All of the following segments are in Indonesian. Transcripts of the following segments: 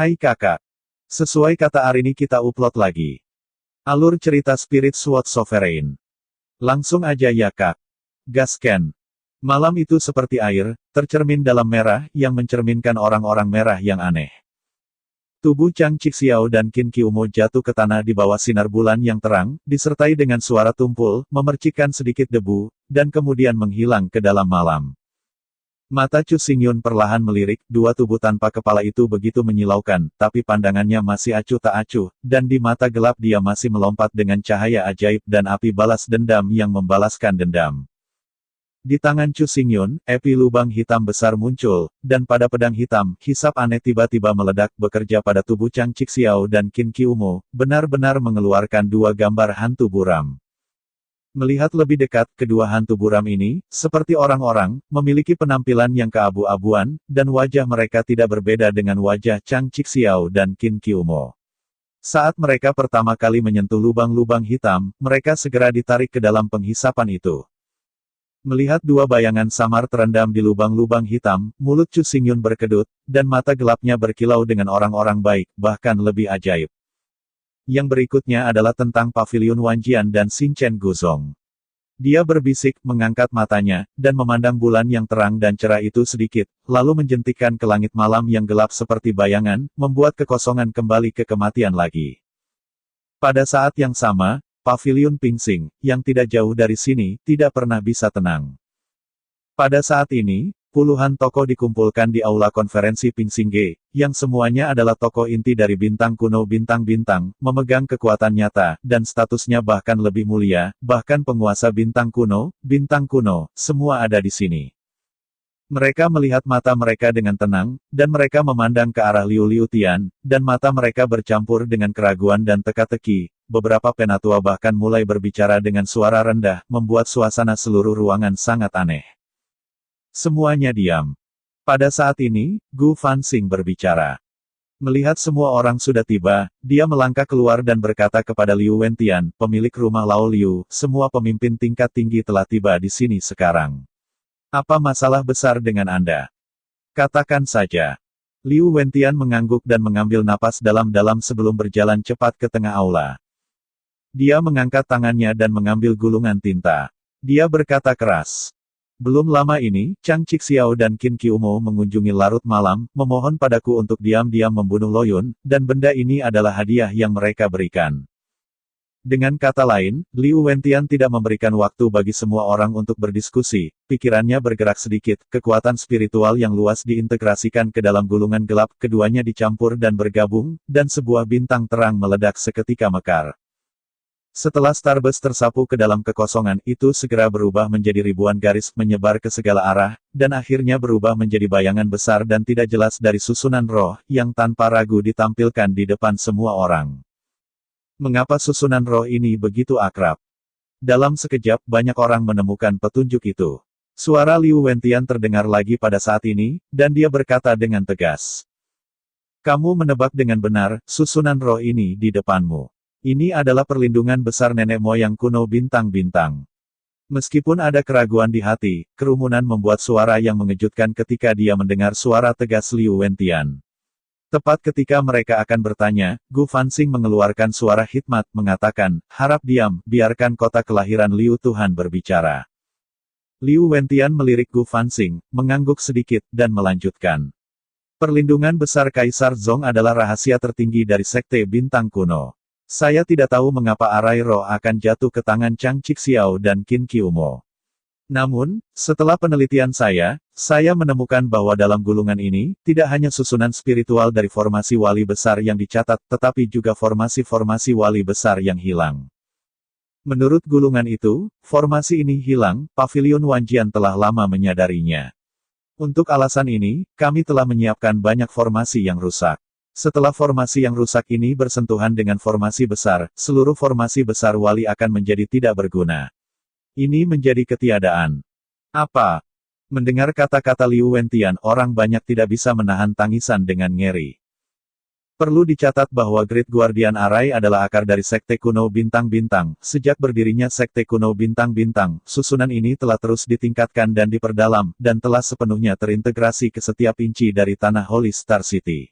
Hai kakak. Sesuai kata Arini kita upload lagi. Alur cerita Spirit Sword Sovereign. Langsung aja ya kak. Gasken. Malam itu seperti air, tercermin dalam merah, yang mencerminkan orang-orang merah yang aneh. Tubuh Chang Cixiao dan Qin Qiumo jatuh ke tanah di bawah sinar bulan yang terang, disertai dengan suara tumpul, memercikkan sedikit debu, dan kemudian menghilang ke dalam malam. Mata Chu Xingyun perlahan melirik, dua tubuh tanpa kepala itu begitu menyilaukan, tapi pandangannya masih acuh tak acuh, dan di mata gelap dia masih melompat dengan cahaya ajaib dan api balas dendam yang membalaskan dendam. Di tangan Chu Xingyun, api lubang hitam besar muncul, dan pada pedang hitam, hisap aneh tiba-tiba meledak bekerja pada tubuh Chang Cixiao dan Qin Qiumo, benar-benar mengeluarkan dua gambar hantu buram. Melihat lebih dekat, kedua hantu buram ini, seperti orang-orang, memiliki penampilan yang keabu-abuan, dan wajah mereka tidak berbeda dengan wajah Chang Cixiao dan Qin Qiumo. Saat mereka pertama kali menyentuh lubang-lubang hitam, mereka segera ditarik ke dalam penghisapan itu. Melihat dua bayangan samar terendam di lubang-lubang hitam, mulut Chu Xingyun berkedut, dan mata gelapnya berkilau dengan orang-orang baik, bahkan lebih ajaib. Yang berikutnya adalah tentang Paviliun Wanjian dan Xinchen Guzong. Dia berbisik, mengangkat matanya, dan memandang bulan yang terang dan cerah itu sedikit, lalu menjentikkan ke langit malam yang gelap seperti bayangan, membuat kekosongan kembali ke kematian lagi. Pada saat yang sama, Paviliun Pingsing, yang tidak jauh dari sini, tidak pernah bisa tenang. Pada saat ini, puluhan tokoh dikumpulkan di aula konferensi Pingsingge, yang semuanya adalah tokoh inti dari bintang kuno bintang-bintang, memegang kekuatan nyata, dan statusnya bahkan lebih mulia, bahkan penguasa bintang kuno, semua ada di sini. Mereka melihat mata mereka dengan tenang, dan mereka memandang ke arah Liu Tian, dan mata mereka bercampur dengan keraguan dan teka-teki. Beberapa penatua bahkan mulai berbicara dengan suara rendah, membuat suasana seluruh ruangan sangat aneh. Semuanya diam. Pada saat ini, Gu Fanxing berbicara. Melihat semua orang sudah tiba, dia melangkah keluar dan berkata kepada Liu Wentian, pemilik rumah Lao Liu, semua pemimpin tingkat tinggi telah tiba di sini sekarang. Apa masalah besar dengan Anda? Katakan saja. Liu Wentian mengangguk dan mengambil napas dalam-dalam sebelum berjalan cepat ke tengah aula. Dia mengangkat tangannya dan mengambil gulungan tinta. Dia berkata keras. Belum lama ini, Chang Cixiao dan Qin Qiumo mengunjungi larut malam, memohon padaku untuk diam-diam membunuh Loyun, dan benda ini adalah hadiah yang mereka berikan. Dengan kata lain, Liu Wentian tidak memberikan waktu bagi semua orang untuk berdiskusi, pikirannya bergerak sedikit, kekuatan spiritual yang luas diintegrasikan ke dalam gulungan gelap, keduanya dicampur dan bergabung, dan sebuah bintang terang meledak seketika mekar. Setelah Starbus tersapu ke dalam kekosongan, itu segera berubah menjadi ribuan garis menyebar ke segala arah, dan akhirnya berubah menjadi bayangan besar dan tidak jelas dari susunan roh, yang tanpa ragu ditampilkan di depan semua orang. Mengapa susunan roh ini begitu akrab? Dalam sekejap, banyak orang menemukan petunjuk itu. Suara Liu Wentian terdengar lagi pada saat ini, dan dia berkata dengan tegas. Kamu menebak dengan benar, susunan roh ini di depanmu. Ini adalah perlindungan besar nenek moyang kuno bintang-bintang. Meskipun ada keraguan di hati, kerumunan membuat suara yang mengejutkan ketika dia mendengar suara tegas Liu Wentian. Tepat ketika mereka akan bertanya, Gu Fanxing mengeluarkan suara hikmat, mengatakan, harap diam, biarkan kota kelahiran Liu Tuhan berbicara. Liu Wentian melirik Gu Fanxing, mengangguk sedikit, dan melanjutkan. Perlindungan besar Kaisar Zong adalah rahasia tertinggi dari Sekte Bintang Kuno. Saya tidak tahu mengapa arai roh akan jatuh ke tangan Chang Cixiao dan Qin Qiumo. Namun, setelah penelitian saya menemukan bahwa dalam gulungan ini, tidak hanya susunan spiritual dari formasi wali besar yang dicatat, tetapi juga formasi-formasi wali besar yang hilang. Menurut gulungan itu, formasi ini hilang, Paviliun Wanjian telah lama menyadarinya. Untuk alasan ini, kami telah menyiapkan banyak formasi yang rusak. Setelah formasi yang rusak ini bersentuhan dengan formasi besar, seluruh formasi besar wali akan menjadi tidak berguna. Ini menjadi ketiadaan. Apa? Mendengar kata-kata Liu Wentian, orang banyak tidak bisa menahan tangisan dengan ngeri. Perlu dicatat bahwa Great Guardian Array adalah akar dari Sekte Kuno Bintang-Bintang. Sejak berdirinya Sekte Kuno Bintang-Bintang, susunan ini telah terus ditingkatkan dan diperdalam, dan telah sepenuhnya terintegrasi ke setiap inci dari tanah Holy Star City.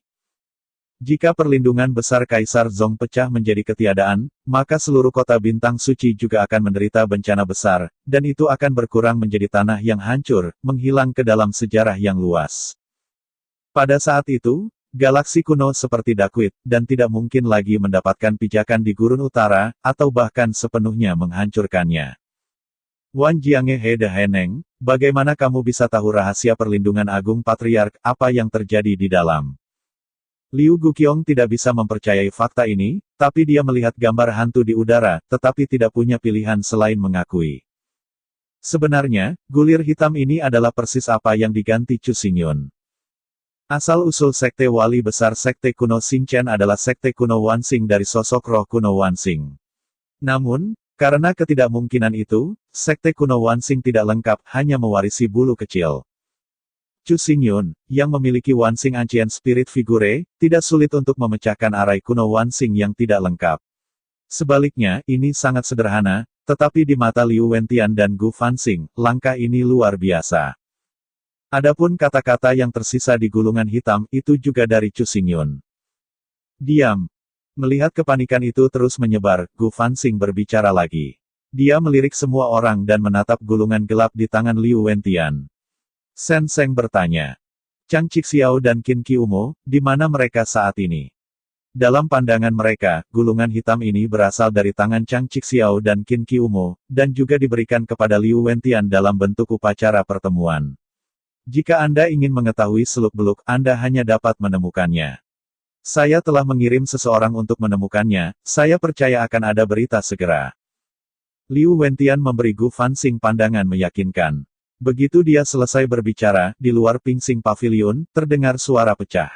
Jika perlindungan besar Kaisar Zong pecah menjadi ketiadaan, maka seluruh kota bintang suci juga akan menderita bencana besar, dan itu akan berkurang menjadi tanah yang hancur, menghilang ke dalam sejarah yang luas. Pada saat itu, galaksi kuno seperti Dakwit, dan tidak mungkin lagi mendapatkan pijakan di gurun utara, atau bahkan sepenuhnya menghancurkannya. Wan Jiange Hede Heneng, bagaimana kamu bisa tahu rahasia perlindungan Agung Patriark, apa yang terjadi di dalam? Liu Guqiong tidak bisa mempercayai fakta ini, tapi dia melihat gambar hantu di udara, tetapi tidak punya pilihan selain mengakui. Sebenarnya, gulir hitam ini adalah persis apa yang diganti Chu Xingyun. Asal-usul Sekte Wali Besar Sekte Kuno Xingchen adalah Sekte Kuno Wanxing dari sosok roh kuno Wanxing. Namun, karena ketidakmungkinan itu, Sekte Kuno Wanxing tidak lengkap, hanya mewarisi bulu kecil. Chu Xingyun, yang memiliki Wanxing Ancient Spirit Figure, tidak sulit untuk memecahkan arai kuno Wanxing yang tidak lengkap. Sebaliknya, ini sangat sederhana, tetapi di mata Liu Wentian dan Gu Fanxing, langkah ini luar biasa. Adapun kata-kata yang tersisa di gulungan hitam, itu juga dari Chu Xingyun. Diam. Melihat kepanikan itu terus menyebar, Gu Fanxing berbicara lagi. Dia melirik semua orang dan menatap gulungan gelap di tangan Liu Wentian. Shen Seng bertanya. Chang Cixiao dan Qin Qiumo, di mana mereka saat ini? Dalam pandangan mereka, gulungan hitam ini berasal dari tangan Chang Cixiao dan Qin Qiumo, dan juga diberikan kepada Liu Wentian dalam bentuk upacara pertemuan. Jika Anda ingin mengetahui seluk-beluk, Anda hanya dapat menemukannya. Saya telah mengirim seseorang untuk menemukannya, saya percaya akan ada berita segera. Liu Wentian memberi Gu Fanxing pandangan meyakinkan. Begitu dia selesai berbicara, di luar Pingsing Pavilion, terdengar suara pecah.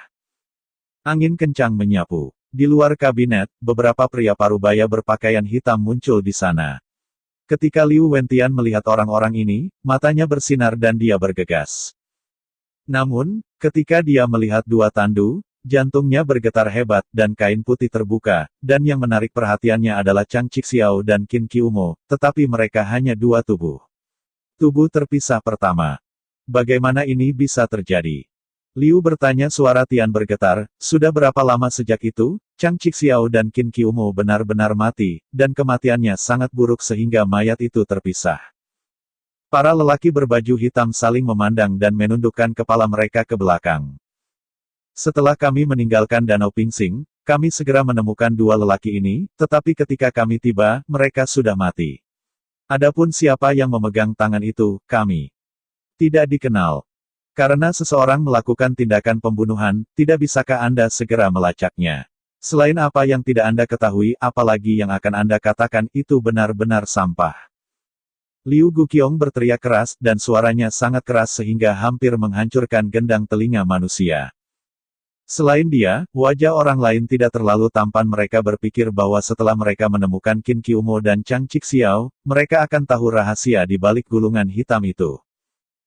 Angin kencang menyapu. Di luar kabinet, beberapa pria parubaya berpakaian hitam muncul di sana. Ketika Liu Wentian melihat orang-orang ini, matanya bersinar dan dia bergegas. Namun, ketika dia melihat dua tandu, jantungnya bergetar hebat, dan kain putih terbuka, dan yang menarik perhatiannya adalah Chang Cixiao dan Qin Qiumo, tetapi mereka hanya dua tubuh. Tubuh terpisah pertama. Bagaimana ini bisa terjadi? Liu bertanya, suara Tian bergetar, sudah berapa lama sejak itu, Chang Cixiao dan Qin Qiumo benar-benar mati, dan kematiannya sangat buruk sehingga mayat itu terpisah. Para lelaki berbaju hitam saling memandang dan menundukkan kepala mereka ke belakang. Setelah kami meninggalkan Danau Pingsing, kami segera menemukan dua lelaki ini, tetapi ketika kami tiba, mereka sudah mati. Adapun siapa yang memegang tangan itu, kami tidak dikenal. Karena seseorang melakukan tindakan pembunuhan, tidak bisakah Anda segera melacaknya? Selain apa yang tidak Anda ketahui, apalagi yang akan Anda katakan, itu benar-benar sampah. Liu Guqiong berteriak keras, dan suaranya sangat keras sehingga hampir menghancurkan gendang telinga manusia. Selain dia, wajah orang lain tidak terlalu tampan. Mereka berpikir bahwa setelah mereka menemukan Qin Qiumo dan Chang Cixiao, mereka akan tahu rahasia di balik gulungan hitam itu.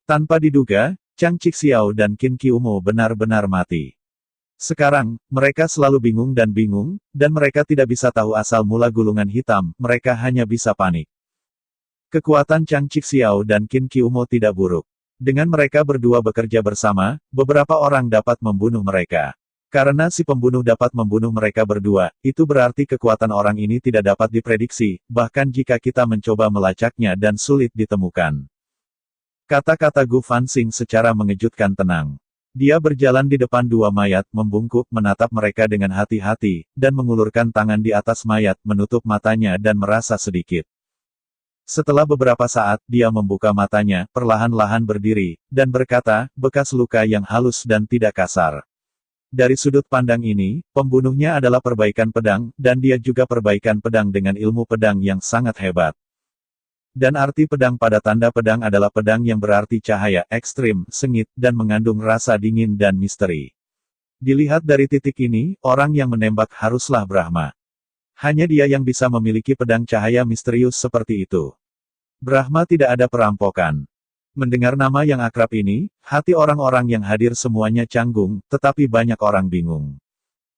Tanpa diduga, Chang Cixiao dan Qin Qiumo benar-benar mati. Sekarang, mereka selalu bingung, dan mereka tidak bisa tahu asal mula gulungan hitam, mereka hanya bisa panik. Kekuatan Chang Cixiao dan Qin Qiumo tidak buruk. Dengan mereka berdua bekerja bersama, beberapa orang dapat membunuh mereka. Karena si pembunuh dapat membunuh mereka berdua, itu berarti kekuatan orang ini tidak dapat diprediksi, bahkan jika kita mencoba melacaknya dan sulit ditemukan. Kata-kata Gu Fanxing secara mengejutkan tenang. Dia berjalan di depan dua mayat, membungkuk, menatap mereka dengan hati-hati, dan mengulurkan tangan di atas mayat, menutup matanya dan merasa sedikit. Setelah beberapa saat, dia membuka matanya, perlahan-lahan berdiri, dan berkata, bekas luka yang halus dan tidak kasar. Dari sudut pandang ini, pembunuhnya adalah perbaikan pedang, dan dia juga perbaikan pedang dengan ilmu pedang yang sangat hebat. Dan arti pedang pada tanda pedang adalah pedang yang berarti cahaya, ekstrim, sengit, dan mengandung rasa dingin dan misteri. Dilihat dari titik ini, orang yang menembak haruslah Brahma. Hanya dia yang bisa memiliki pedang cahaya misterius seperti itu. Brahma tidak ada perampokan. Mendengar nama yang akrab ini, hati orang-orang yang hadir semuanya canggung, tetapi banyak orang bingung.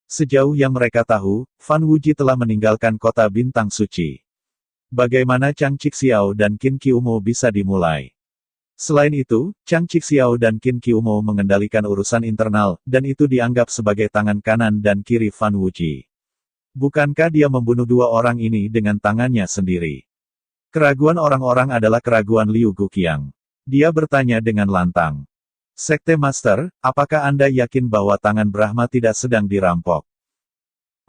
Sejauh yang mereka tahu, Fan Wuji telah meninggalkan kota bintang suci. Bagaimana Chang Cixiao dan Qin Qiumo bisa dimulai? Selain itu, Chang Qixiao dan Qin Qiumo mengendalikan urusan internal, dan itu dianggap sebagai tangan kanan dan kiri Fan Wuji. Bukankah dia membunuh dua orang ini dengan tangannya sendiri? Keraguan orang-orang adalah keraguan Liu Guqiang. Dia bertanya dengan lantang. Sekte Master, apakah Anda yakin bahwa tangan Brahma tidak sedang dirampok?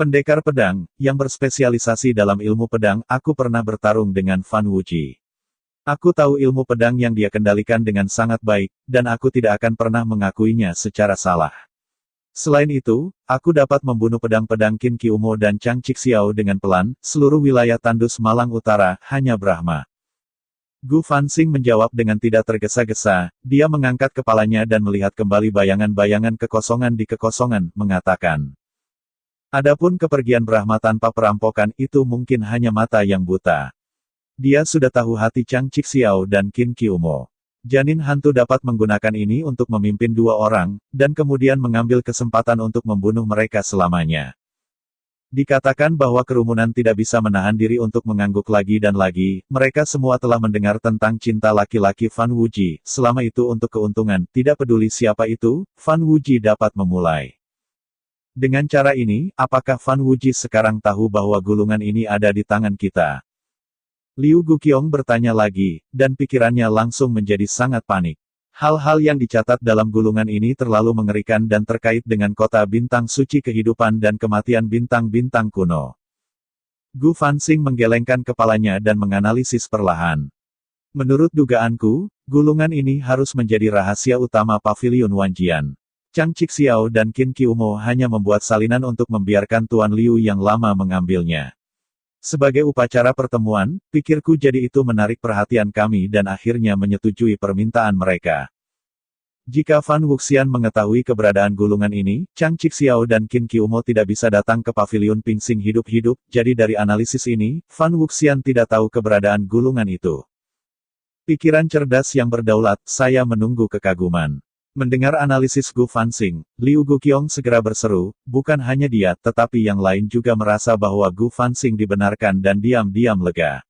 Pendekar pedang, yang berspesialisasi dalam ilmu pedang, aku pernah bertarung dengan Fan Wuji. Aku tahu ilmu pedang yang dia kendalikan dengan sangat baik, dan aku tidak akan pernah mengakuinya secara salah. Selain itu, aku dapat membunuh pedang-pedang Qin Qiumo dan Chang Qixiao dengan pelan, seluruh wilayah tandus Malang Utara, hanya Brahma. Gu Fanxing menjawab dengan tidak tergesa-gesa, dia mengangkat kepalanya dan melihat kembali bayangan-bayangan kekosongan di kekosongan, mengatakan. Adapun kepergian Brahma tanpa perampokan itu mungkin hanya mata yang buta. Dia sudah tahu hati Chang Qixiao dan Qin Qiumo. Janin hantu dapat menggunakan ini untuk memimpin dua orang, dan kemudian mengambil kesempatan untuk membunuh mereka selamanya. Dikatakan bahwa kerumunan tidak bisa menahan diri untuk mengangguk lagi dan lagi, mereka semua telah mendengar tentang cinta laki-laki Fan Wuji, selama itu untuk keuntungan, tidak peduli siapa itu, Fan Wuji dapat memulai. Dengan cara ini, apakah Fan Wuji sekarang tahu bahwa gulungan ini ada di tangan kita? Liu Guqiang bertanya lagi, dan pikirannya langsung menjadi sangat panik. Hal-hal yang dicatat dalam gulungan ini terlalu mengerikan dan terkait dengan kota bintang suci kehidupan dan kematian bintang-bintang kuno. Gu Fanxing menggelengkan kepalanya dan menganalisis perlahan. Menurut dugaanku, gulungan ini harus menjadi rahasia utama Paviliun Wanjian. Chang Qixiao dan Qin Qiumo hanya membuat salinan untuk membiarkan Tuan Liu yang lama mengambilnya. Sebagai upacara pertemuan, pikirku jadi itu menarik perhatian kami dan akhirnya menyetujui permintaan mereka. Jika Fan Wuxian mengetahui keberadaan gulungan ini, Chang Qixiao dan Qin Qiumo tidak bisa datang ke Paviliun Pingsing hidup-hidup, jadi dari analisis ini, Fan Wuxian tidak tahu keberadaan gulungan itu. Pikiran cerdas yang berdaulat, saya menunggu kekaguman. Mendengar analisis Gu Fanxing, Liu Guqiang segera berseru, bukan hanya dia, tetapi yang lain juga merasa bahwa Gu Fanxing dibenarkan dan diam-diam lega.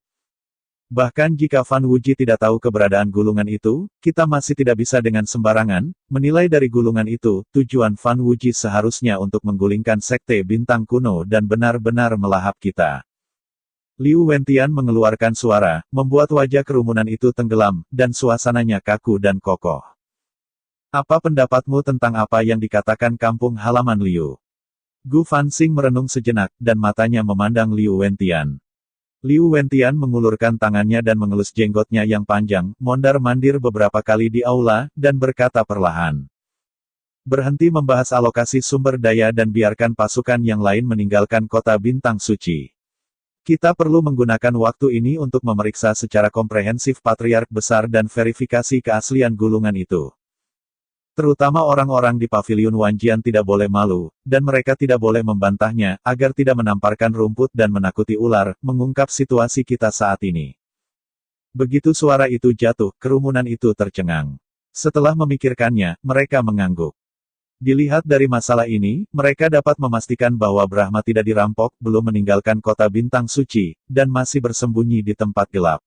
Bahkan jika Fan Wuji tidak tahu keberadaan gulungan itu, kita masih tidak bisa dengan sembarangan menilai dari gulungan itu. Tujuan Fan Wuji seharusnya untuk menggulingkan sekte bintang kuno dan benar-benar melahap kita. Liu Wentian mengeluarkan suara, membuat wajah kerumunan itu tenggelam, dan suasananya kaku dan kokoh. Apa pendapatmu tentang apa yang dikatakan kampung halaman Liu? Gu Fanxing merenung sejenak, dan matanya memandang Liu Wentian. Liu Wentian mengulurkan tangannya dan mengelus jenggotnya yang panjang, mondar-mandir beberapa kali di aula, dan berkata perlahan. Berhenti membahas alokasi sumber daya dan biarkan pasukan yang lain meninggalkan kota bintang suci. Kita perlu menggunakan waktu ini untuk memeriksa secara komprehensif patriark besar dan verifikasi keaslian gulungan itu. Terutama orang-orang di Paviliun Wanjian tidak boleh malu, dan mereka tidak boleh membantahnya, agar tidak menamparkan rumput dan menakuti ular, mengungkap situasi kita saat ini. Begitu suara itu jatuh, kerumunan itu tercengang. Setelah memikirkannya, mereka mengangguk. Dilihat dari masalah ini, mereka dapat memastikan bahwa Brahma tidak dirampok, belum meninggalkan kota bintang suci, dan masih bersembunyi di tempat gelap.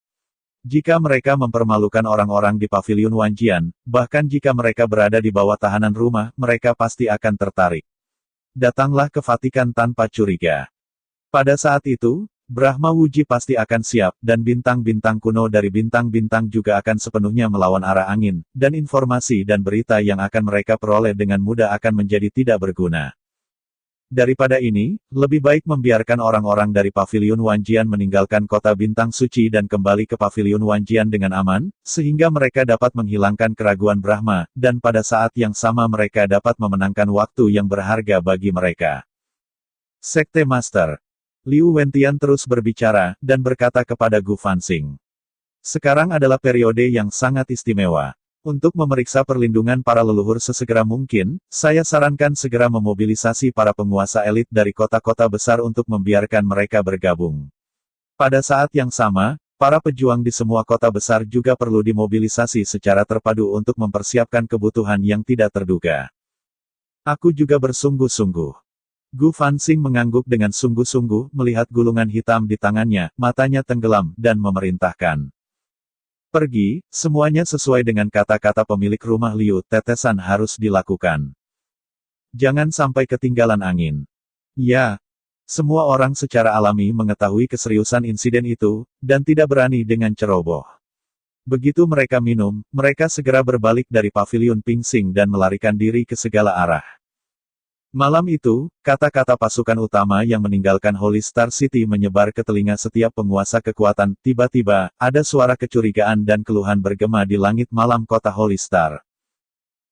Jika mereka mempermalukan orang-orang di Paviliun Wanjian, bahkan jika mereka berada di bawah tahanan rumah, mereka pasti akan tertarik. Datanglah ke Vatikan tanpa curiga. Pada saat itu, Brahma Wuji pasti akan siap, dan bintang-bintang kuno dari bintang-bintang juga akan sepenuhnya melawan arah angin, dan informasi dan berita yang akan mereka peroleh dengan mudah akan menjadi tidak berguna. Daripada ini, lebih baik membiarkan orang-orang dari Paviliun Wanjian meninggalkan kota bintang suci dan kembali ke Paviliun Wanjian dengan aman, sehingga mereka dapat menghilangkan keraguan Brahma, dan pada saat yang sama mereka dapat memenangkan waktu yang berharga bagi mereka. Sekte Master. Liu Wentian terus berbicara, dan berkata kepada Gu Fanxing. Sekarang adalah periode yang sangat istimewa. Untuk memeriksa perlindungan para leluhur sesegera mungkin, saya sarankan segera memobilisasi para penguasa elit dari kota-kota besar untuk membiarkan mereka bergabung. Pada saat yang sama, para pejuang di semua kota besar juga perlu dimobilisasi secara terpadu untuk mempersiapkan kebutuhan yang tidak terduga. Aku juga bersungguh-sungguh. Gu Fanxing mengangguk dengan sungguh-sungguh melihat gulungan hitam di tangannya, matanya tenggelam, dan memerintahkan. Pergi, semuanya sesuai dengan kata-kata pemilik rumah Liu, tetesan harus dilakukan. Jangan sampai ketinggalan angin. Ya. Semua orang secara alami mengetahui keseriusan insiden itu, dan tidak berani dengan ceroboh. Begitu mereka minum, mereka segera berbalik dari paviliun Pingsing dan melarikan diri ke segala arah. Malam itu, kata-kata pasukan utama yang meninggalkan Holy Star City menyebar ke telinga setiap penguasa kekuatan. Tiba-tiba, ada suara kecurigaan dan keluhan bergema di langit malam kota Holy Star.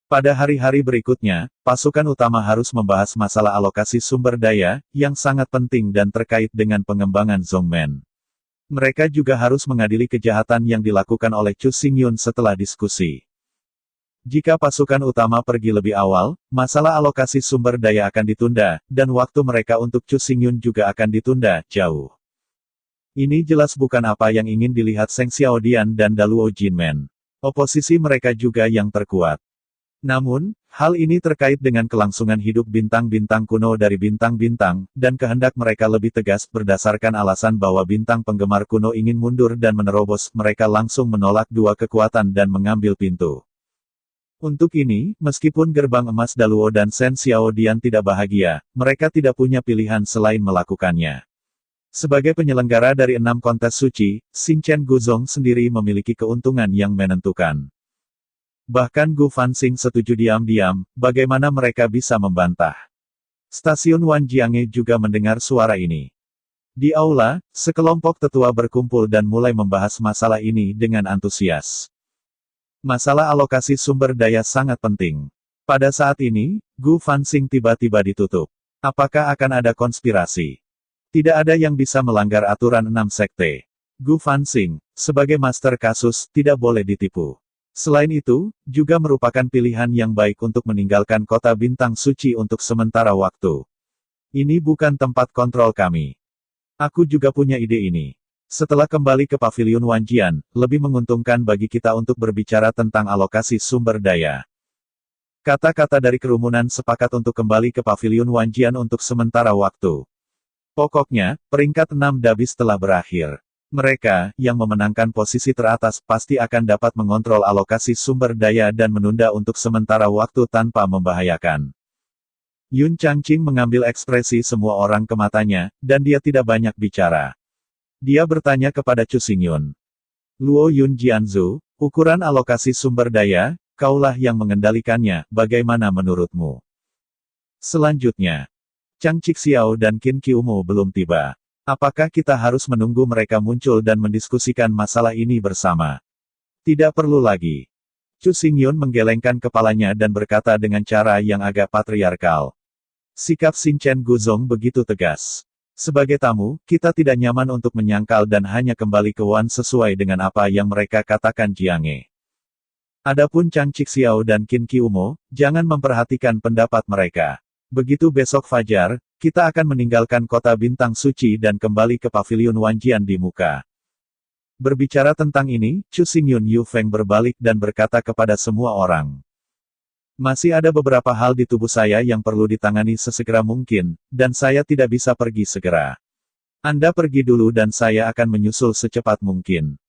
Pada hari-hari berikutnya, pasukan utama harus membahas masalah alokasi sumber daya, yang sangat penting dan terkait dengan pengembangan Zhongmen. Mereka juga harus mengadili kejahatan yang dilakukan oleh Chu Xingyun setelah diskusi. Jika pasukan utama pergi lebih awal, masalah alokasi sumber daya akan ditunda, dan waktu mereka untuk Chu Xingyun juga akan ditunda, jauh. Ini jelas bukan apa yang ingin dilihat Zheng Xiaodian dan Daluo Jinmen. Oposisi mereka juga yang terkuat. Namun, hal ini terkait dengan kelangsungan hidup bintang-bintang kuno dari bintang-bintang, dan kehendak mereka lebih tegas berdasarkan alasan bahwa bintang penggemar kuno ingin mundur dan menerobos, mereka langsung menolak dua kekuatan dan mengambil pintu. Untuk ini, meskipun gerbang emas Daluo dan Shen Xiaodian tidak bahagia, mereka tidak punya pilihan selain melakukannya. Sebagai penyelenggara dari 6 kontes suci, Xinchen Guzong sendiri memiliki keuntungan yang menentukan. Bahkan Gu Fanxing setuju diam-diam, bagaimana mereka bisa membantah. Stasiun Wanjiange juga mendengar suara ini. Di aula, sekelompok tetua berkumpul dan mulai membahas masalah ini dengan antusias. Masalah alokasi sumber daya sangat penting. Pada saat ini, Gu Fanxing tiba-tiba ditutup. Apakah akan ada konspirasi? Tidak ada yang bisa melanggar aturan 6 sekte. Gu Fanxing, sebagai master kasus, tidak boleh ditipu. Selain itu, juga merupakan pilihan yang baik untuk meninggalkan kota bintang suci untuk sementara waktu. Ini bukan tempat kontrol kami. Aku juga punya ide ini. Setelah kembali ke paviliun Wanjian, lebih menguntungkan bagi kita untuk berbicara tentang alokasi sumber daya. Kata-kata dari kerumunan sepakat untuk kembali ke paviliun Wanjian untuk sementara waktu. Pokoknya, peringkat 6 Dabis telah berakhir. Mereka, yang memenangkan posisi teratas, pasti akan dapat mengontrol alokasi sumber daya dan menunda untuk sementara waktu tanpa membahayakan. Yun Changqing mengambil ekspresi semua orang ke matanya, dan dia tidak banyak bicara. Dia bertanya kepada Chu Xingyun. Luo Yun Jianzu, ukuran alokasi sumber daya, kaulah yang mengendalikannya, bagaimana menurutmu? Selanjutnya, Chang Qixiao dan Qin Qiumo belum tiba. Apakah kita harus menunggu mereka muncul dan mendiskusikan masalah ini bersama? Tidak perlu lagi. Chu Xingyun menggelengkan kepalanya dan berkata dengan cara yang agak patriarkal. Sikap Xinchen Guzong begitu tegas. Sebagai tamu, kita tidak nyaman untuk menyangkal dan hanya kembali ke Wan sesuai dengan apa yang mereka katakan Jiange. Adapun Chang Qixiao dan Qin Qiumo, jangan memperhatikan pendapat mereka. Begitu besok fajar, kita akan meninggalkan kota bintang suci dan kembali ke paviliun Wanjian di muka. Berbicara tentang ini, Chu Xingyun Yu Feng berbalik dan berkata kepada semua orang. Masih ada beberapa hal di tubuh saya yang perlu ditangani sesegera mungkin, dan saya tidak bisa pergi segera. Anda pergi dulu dan saya akan menyusul secepat mungkin.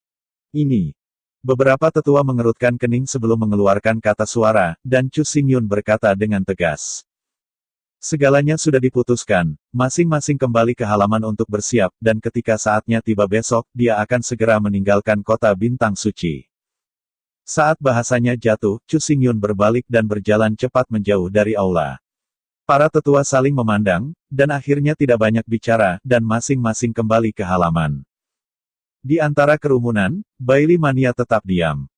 Ini. Beberapa tetua mengerutkan kening sebelum mengeluarkan kata suara, dan Chu Xingyun berkata dengan tegas. Segalanya sudah diputuskan, masing-masing kembali ke halaman untuk bersiap, dan ketika saatnya tiba besok, dia akan segera meninggalkan kota bintang suci. Saat bahasanya jatuh, Chu Xingyun berbalik dan berjalan cepat menjauh dari aula. Para tetua saling memandang, dan akhirnya tidak banyak bicara, dan masing-masing kembali ke halaman. Di antara kerumunan, Bailey Mania tetap diam.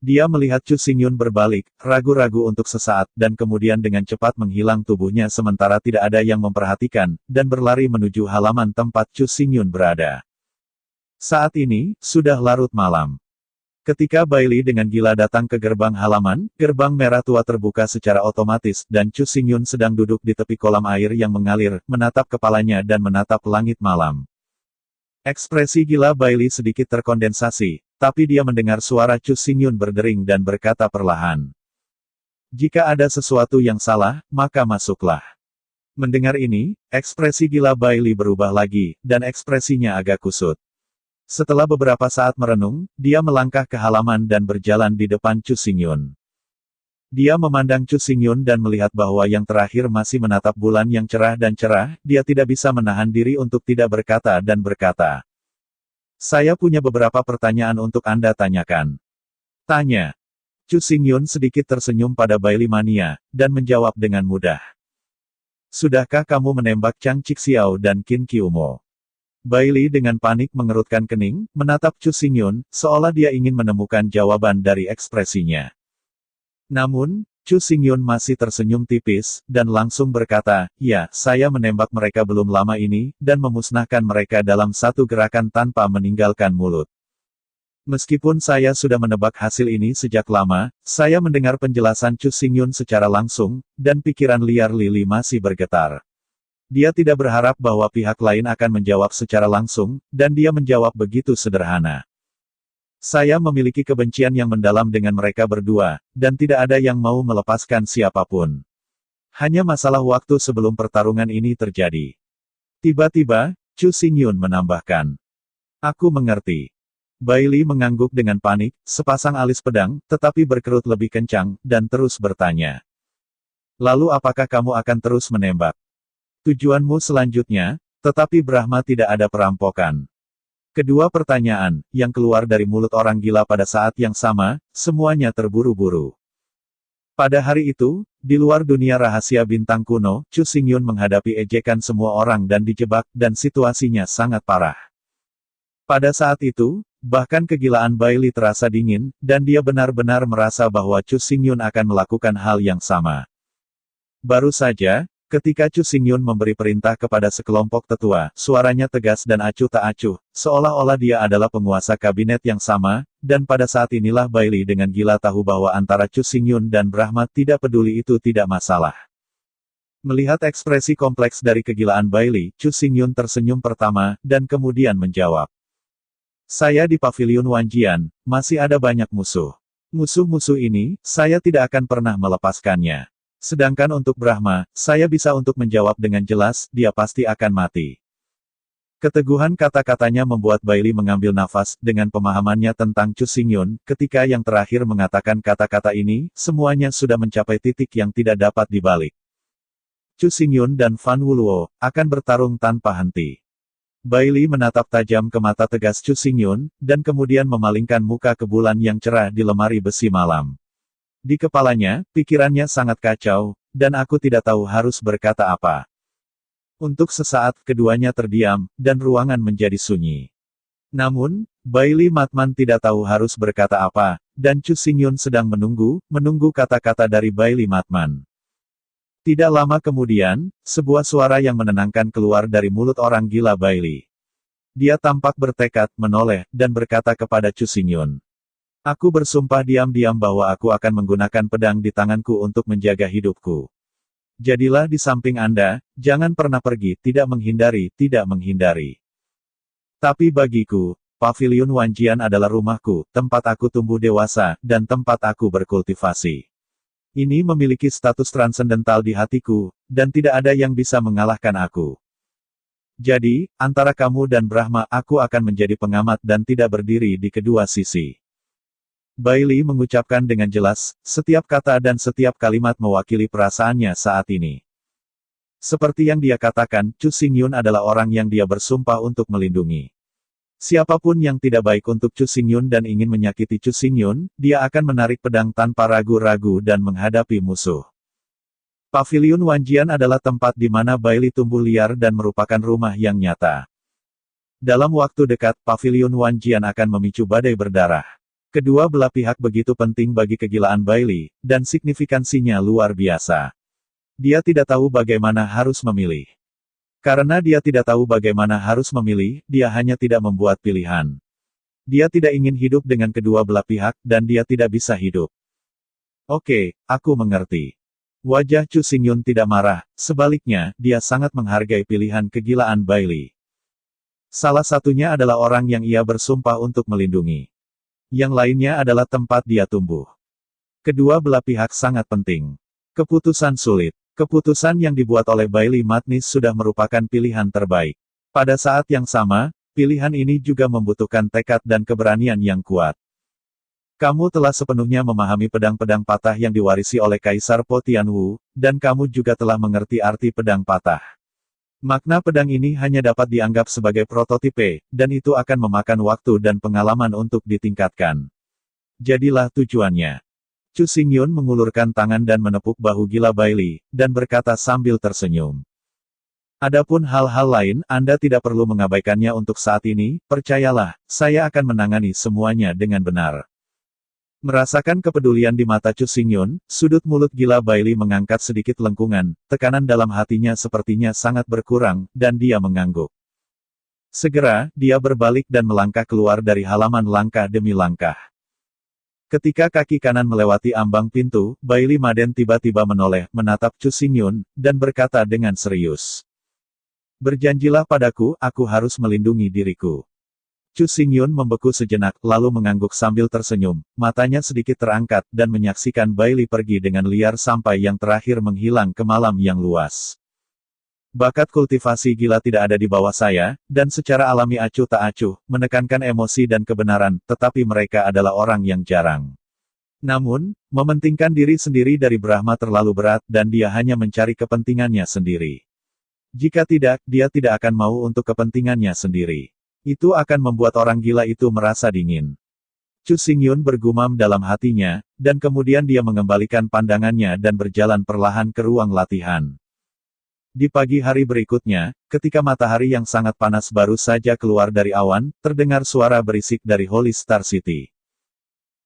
Dia melihat Chu Xingyun berbalik, ragu-ragu untuk sesaat, dan kemudian dengan cepat menghilang tubuhnya sementara tidak ada yang memperhatikan, dan berlari menuju halaman tempat Chu Xingyun berada. Saat ini, sudah larut malam. Ketika Bailey dengan gila datang ke gerbang halaman, gerbang merah tua terbuka secara otomatis, dan Chu Xingyun sedang duduk di tepi kolam air yang mengalir, menatap kepalanya dan menatap langit malam. Ekspresi gila Bailey sedikit terkondensasi, tapi dia mendengar suara Chu Xingyun berdering dan berkata perlahan. Jika ada sesuatu yang salah, maka masuklah. Mendengar ini, ekspresi gila Bailey berubah lagi, dan ekspresinya agak kusut. Setelah beberapa saat merenung, dia melangkah ke halaman dan berjalan di depan Chu Xingyun. Dia memandang Chu Xingyun dan melihat bahwa yang terakhir masih menatap bulan yang cerah dan cerah, dia tidak bisa menahan diri untuk tidak berkata dan berkata. Saya punya beberapa pertanyaan untuk Anda tanyakan. Tanya. Chu Xingyun sedikit tersenyum pada Bailey Mania, dan menjawab dengan mudah. Sudahkah kamu menembak Chang Chixiao dan Qin Qiumo? Bailey dengan panik mengerutkan kening, menatap Chu Xingyun, seolah dia ingin menemukan jawaban dari ekspresinya. Namun, Chu Xingyun masih tersenyum tipis, dan langsung berkata, ya, saya menembak mereka belum lama ini, dan memusnahkan mereka dalam satu gerakan tanpa meninggalkan mulut. Meskipun saya sudah menebak hasil ini sejak lama, saya mendengar penjelasan Chu Xingyun secara langsung, dan pikiran liar Lily masih bergetar. Dia tidak berharap bahwa pihak lain akan menjawab secara langsung, dan dia menjawab begitu sederhana. Saya memiliki kebencian yang mendalam dengan mereka berdua, dan tidak ada yang mau melepaskan siapapun. Hanya masalah waktu sebelum pertarungan ini terjadi. Tiba-tiba, Chu Xingyun menambahkan. Aku mengerti. Bailey mengangguk dengan panik, sepasang alis pedang, tetapi berkerut lebih kencang, dan terus bertanya. Lalu apakah kamu akan terus menembak? Tujuanmu selanjutnya, tetapi Brahma tidak ada perampokan. Kedua pertanyaan, yang keluar dari mulut orang gila pada saat yang sama, semuanya terburu-buru. Pada hari itu, di luar dunia rahasia bintang kuno, Chu Xingyun menghadapi ejekan semua orang dan dijebak, dan situasinya sangat parah. Pada saat itu, bahkan kegilaan Bailey terasa dingin, dan dia benar-benar merasa bahwa Chu Xingyun akan melakukan hal yang sama. Baru saja, ketika Chu Xingyun memberi perintah kepada sekelompok tetua, suaranya tegas dan acuh tak acuh, seolah-olah dia adalah penguasa kabinet yang sama, dan pada saat inilah Bailey dengan gila tahu bahwa antara Chu Xingyun dan Brahma tidak peduli itu tidak masalah. Melihat ekspresi kompleks dari kegilaan Bailey, Chu Xingyun tersenyum pertama, dan kemudian menjawab. Saya di Paviliun Wanjian, masih ada banyak musuh. Musuh-musuh ini, saya tidak akan pernah melepaskannya. Sedangkan untuk Brahma, saya bisa untuk menjawab dengan jelas, dia pasti akan mati. Keteguhan kata-katanya membuat Bailey mengambil nafas, dengan pemahamannya tentang Chu Xingyun, ketika yang terakhir mengatakan kata-kata ini, semuanya sudah mencapai titik yang tidak dapat dibalik. Chu Xingyun dan Fan Wuluo, akan bertarung tanpa henti. Bailey menatap tajam ke mata tegas Chu Xingyun, dan kemudian memalingkan muka ke bulan yang cerah di lemari besi malam. Di kepalanya, pikirannya sangat kacau, dan aku tidak tahu harus berkata apa. Untuk sesaat, keduanya terdiam, dan ruangan menjadi sunyi. Namun, Bailey Matman tidak tahu harus berkata apa, dan Chu Xingyun sedang menunggu kata-kata dari Bailey Matman. Tidak lama kemudian, sebuah suara yang menenangkan keluar dari mulut orang gila Bailey. Dia tampak bertekad, menoleh, dan berkata kepada Chu Xingyun. Aku bersumpah diam-diam bahwa aku akan menggunakan pedang di tanganku untuk menjaga hidupku. Jadilah di samping Anda, jangan pernah pergi, tidak menghindari. Tapi bagiku, Paviliun Wanjian adalah rumahku, tempat aku tumbuh dewasa, dan tempat aku berkultivasi. Ini memiliki status transendental di hatiku, dan tidak ada yang bisa mengalahkan aku. Jadi, antara kamu dan Brahma, aku akan menjadi pengamat dan tidak berdiri di kedua sisi. Bailey mengucapkan dengan jelas, setiap kata dan setiap kalimat mewakili perasaannya saat ini. Seperti yang dia katakan, Chu Xingyun adalah orang yang dia bersumpah untuk melindungi. Siapapun yang tidak baik untuk Chu Xingyun dan ingin menyakiti Chu Xingyun, dia akan menarik pedang tanpa ragu-ragu dan menghadapi musuh. Paviliun Wanjian adalah tempat di mana Bailey tumbuh liar dan merupakan rumah yang nyata. Dalam waktu dekat, Paviliun Wanjian akan memicu badai berdarah. Kedua belah pihak begitu penting bagi kegilaan Bailey, dan signifikansinya luar biasa. Dia tidak tahu bagaimana harus memilih. Karena dia tidak tahu bagaimana harus memilih, dia hanya tidak membuat pilihan. Dia tidak ingin hidup dengan kedua belah pihak, dan dia tidak bisa hidup. Oke, aku mengerti. Wajah Chu Xingyun tidak marah, sebaliknya, dia sangat menghargai pilihan kegilaan Bailey. Salah satunya adalah orang yang ia bersumpah untuk melindungi. Yang lainnya adalah tempat dia tumbuh. Kedua belah pihak sangat penting. Keputusan sulit. Keputusan yang dibuat oleh Bailey Matnis sudah merupakan pilihan terbaik. Pada saat yang sama, Pilihan ini juga membutuhkan tekad dan keberanian yang kuat. Kamu telah sepenuhnya memahami pedang-pedang patah yang diwarisi oleh Kaisar Po Tianwu, dan kamu juga telah mengerti arti pedang patah. Makna pedang ini hanya dapat dianggap sebagai prototipe, dan itu akan memakan waktu dan pengalaman untuk ditingkatkan. Jadilah tujuannya. Chu Xingyun mengulurkan tangan dan menepuk bahu Gila Bailey, dan berkata sambil tersenyum. Adapun hal-hal lain, Anda tidak perlu mengabaikannya untuk saat ini, percayalah, saya akan menangani semuanya dengan benar. Merasakan kepedulian di mata Chu Xingyun, sudut mulut Gila Bailey mengangkat sedikit lengkungan, tekanan dalam hatinya sepertinya sangat berkurang, dan dia mengangguk. Segera, dia berbalik dan melangkah keluar dari halaman langkah demi langkah. Ketika kaki kanan melewati ambang pintu, Bailey Madden tiba-tiba menoleh, menatap Chu Xingyun, dan berkata dengan serius. Berjanjilah padaku, aku harus melindungi diriku. Chu Xingyun membeku sejenak, lalu mengangguk sambil tersenyum, matanya sedikit terangkat, dan menyaksikan Bailey pergi dengan liar sampai yang terakhir menghilang ke malam yang luas. Bakat kultivasi gila tidak ada di bawah saya, dan secara alami acuh tak acuh, menekankan emosi dan kebenaran, tetapi mereka adalah orang yang jarang. Namun, mementingkan diri sendiri dari Brahma terlalu berat, dan dia hanya mencari kepentingannya sendiri. Jika tidak, dia tidak akan mau untuk kepentingannya sendiri. Itu akan membuat orang gila itu merasa dingin. Chu Xingyun bergumam dalam hatinya, dan kemudian dia mengembalikan pandangannya dan berjalan perlahan ke ruang latihan. Di pagi hari berikutnya, ketika matahari yang sangat panas baru saja keluar dari awan, terdengar suara berisik dari Holy Star City.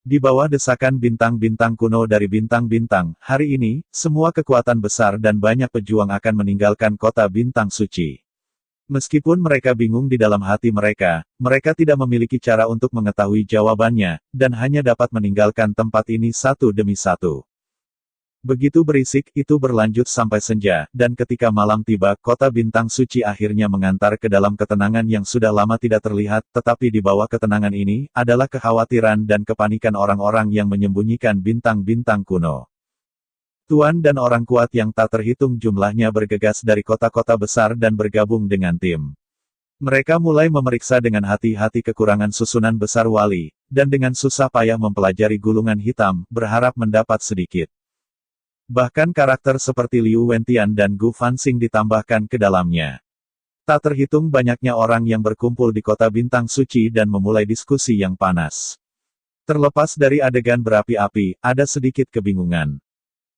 Di bawah desakan bintang-bintang kuno dari bintang-bintang, hari ini, semua kekuatan besar dan banyak pejuang akan meninggalkan kota bintang suci. Meskipun mereka bingung di dalam hati mereka, mereka tidak memiliki cara untuk mengetahui jawabannya, dan hanya dapat meninggalkan tempat ini satu demi satu. Begitu berisik, itu berlanjut sampai senja, dan ketika malam tiba, kota bintang suci akhirnya mengantar ke dalam ketenangan yang sudah lama tidak terlihat, tetapi di bawah ketenangan ini, adalah kekhawatiran dan kepanikan orang-orang yang menyembunyikan bintang-bintang kuno. Tuan dan orang kuat yang tak terhitung jumlahnya bergegas dari kota-kota besar dan bergabung dengan tim. Mereka mulai memeriksa dengan hati-hati kekurangan susunan besar wali, dan dengan susah payah mempelajari gulungan hitam, berharap mendapat sedikit. Bahkan karakter seperti Liu Wentian dan Gu Fanxing ditambahkan ke dalamnya. Tak terhitung banyaknya orang yang berkumpul di kota bintang suci dan memulai diskusi yang panas. Terlepas dari adegan berapi-api, ada sedikit kebingungan.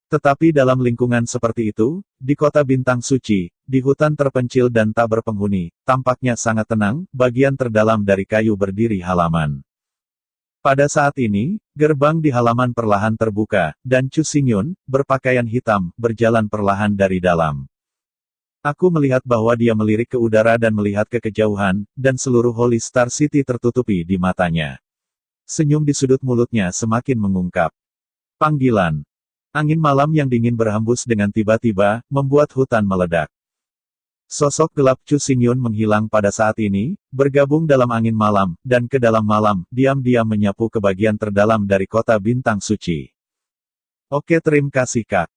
Tetapi dalam lingkungan seperti itu, di kota bintang suci, di hutan terpencil dan tak berpenghuni, tampaknya sangat tenang, bagian terdalam dari kayu berdiri halaman. Pada saat ini, gerbang di halaman perlahan terbuka, dan Chu Xingyun, berpakaian hitam, berjalan perlahan dari dalam. Aku melihat bahwa dia melirik ke udara dan melihat ke kejauhan, dan seluruh Holy Star City tertutupi di matanya. Senyum di sudut mulutnya semakin mengungkap. Panggilan. Angin malam yang dingin berhembus dengan tiba-tiba, membuat hutan meledak. Sosok gelap Chu Xingyun menghilang pada saat ini, bergabung dalam angin malam, dan ke dalam malam, diam-diam menyapu ke bagian terdalam dari kota bintang suci. Oke, terima kasih Kak.